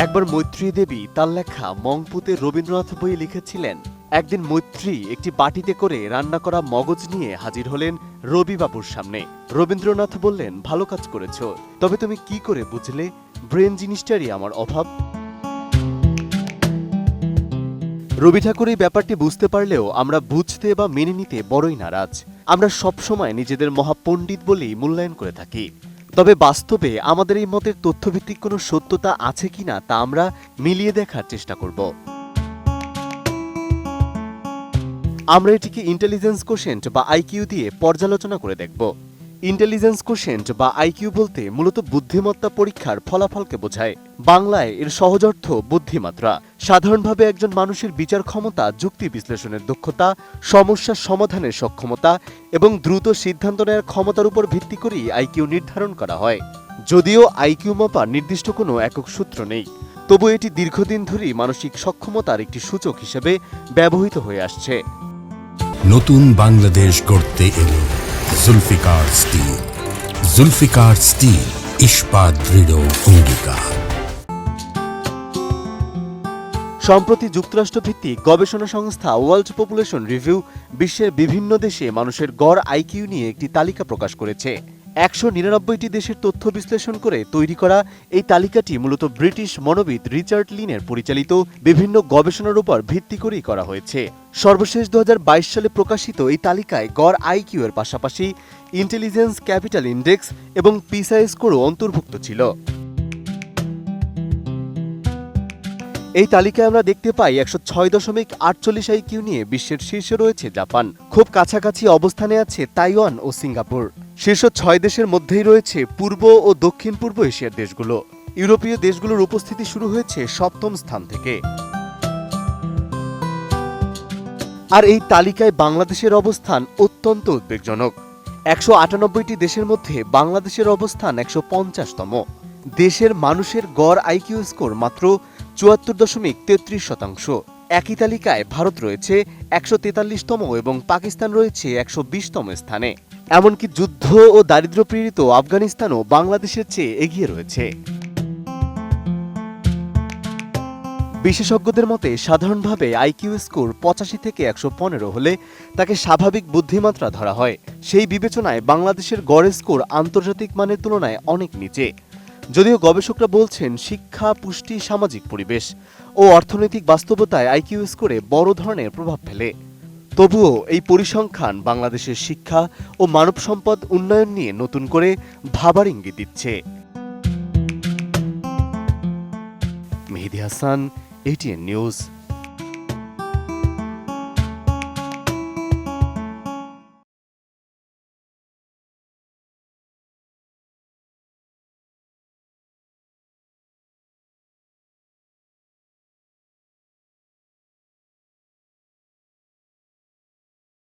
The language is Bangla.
একবার মৈত্রী দেবী তার লেখা মংপুতে রবীন্দ্রনাথ বইয়ে লিখেছিলেন, একদিন মৈত্রী একটি বাটিতে করে রান্না করা মগজ নিয়ে হাজির হলেন রবিবাবুর সামনে। রবীন্দ্রনাথ বললেন, ভালো কাজ করেছ, তবে তুমি কি করে বুঝলে ব্রেন জিনিসটারই আমার অভাব? রবি ঠাকুর এই ব্যাপারটি বুঝতে পারলেও আমরা বুঝতে বা মেনে নিতে বড়ই নারাজ। আমরা সবসময় নিজেদের মহাপণ্ডিত বলেই মূল্যায়ন করে থাকি, তবে বাস্তবে আমাদের এই মতের তথ্যভিত্তিক কোনো সত্যতা আছে কিনা তা আমরা মিলিয়ে দেখার চেষ্টা করব। আমরা এটিকে ইন্টেলিজেন্স কোশেন্ট বা আইকিউ দিয়ে পর্যালোচনা করে দেখব। ইন্টেলিজেন্স কোশেন্ট বা আইকিউ বলতে মূলত বুদ্ধিমত্তা পরীক্ষার ফলাফলকে বোঝায়। বাংলায় এর সহজ অর্থ বুদ্ধিমাত্রা। সাধারণভাবে একজন মানুষের বিচার ক্ষমতা, যুক্তি বিশ্লেষণের দক্ষতা, সমস্যা সমাধানের সক্ষমতা এবং দ্রুত সিদ্ধান্ত নেওয়ার ক্ষমতার উপর ভিত্তি করেই আইকিউ নির্ধারণ করা হয়। যদিও আইকিউ মাপার নির্দিষ্ট কোনো একক সূত্র নেই, তবু এটি দীর্ঘদিন ধরেই মানসিক সক্ষমতার একটি সূচক হিসেবে ব্যবহৃত হয়ে আসছে। নতুন বাংলাদেশ গড়তে এলো জুলফিকার স্টিল। জুলফিকার স্টিল, ইস্পাত দৃঢ় অঙ্গীকার। সম্প্রতি যুক্তরাষ্ট্রভিত্তিক গবেষণা সংস্থা ওয়ার্ল্ড পপুলেশন রিভিউ বিশ্বের বিভিন্ন দেশে মানুষের গড় আইকিউ নিয়ে একটি তালিকা প্রকাশ করেছে। ১৯৯টি দেশের তথ্য বিশ্লেষণ করে তৈরি করা এই তালিকাটি মূলত ব্রিটিশ মনোবিদ রিচার্ড লিনের পরিচালিত বিভিন্ন গবেষণার উপর ভিত্তি করেই করা হয়েছে। সর্বশেষ ২০২২ সালে প্রকাশিত এই তালিকায় গড় আইকিউ এর পাশাপাশি ইন্টেলিজেন্স ক্যাপিটাল ইন্ডেক্স এবং পিসা স্কোরও অন্তর্ভুক্ত ছিল। এই তালিকায় আমরা দেখতে পাই ১০৬.৪৮ আইকিউ নিয়ে বিশ্বের শীর্ষে রয়েছে জাপান। খুব কাছাকাছি অবস্থানে আছে তাইওয়ান ও সিঙ্গাপুর। শীর্ষ ৬ দেশের মধ্যেই রয়েছে পূর্ব ও দক্ষিণ পূর্ব এশিয়ার দেশগুলো। ইউরোপীয় দেশগুলোর উপস্থিতি শুরু হয়েছে ৭ম স্থান থেকে। আর এই তালিকায় বাংলাদেশের অবস্থান অত্যন্ত উদ্বেগজনক। ১৯৮টি দেশের মধ্যে বাংলাদেশের অবস্থান ১৫০তম। দেশের মানুষের গড় আইকিউ স্কোর মাত্র ৭৪.৩৩%। একই তালিকায় ভারত রয়েছে ১৪৩তম এবং পাকিস্তান রয়েছে ১২০তম স্থানে। এমনকি যুদ্ধ ও দারিদ্র্যপীড়িত আফগানিস্তানও বাংলাদেশের চেয়ে এগিয়ে রয়েছে। বিশেষজ্ঞদের মতে সাধারণভাবে আইকিউ স্কোর ৮৫ থেকে ১১৫ হলে তাকে স্বাভাবিক বুদ্ধিমাত্রা ধরা হয়। সেই বিবেচনায় বাংলাদেশের গড় স্কোর আন্তর্জাতিক মানের তুলনায় অনেক নিচে। যদিও গবেষকরা বলছেন শিক্ষা, পুষ্টি, সামাজিক পরিবেশ ও অর্থনৈতিক বাস্তবতায় আইকিউ স্কোরে বড় ধরনের প্রভাব ফেলে। তবুও এই পরিসংখ্যান বাংলাদেশের শিক্ষা ও মানব সম্পদ উন্নয়ন নিয়ে নতুন করে ভাবার ইঙ্গিত দিচ্ছে। মেহেদী হাসান, ATN নিউজ।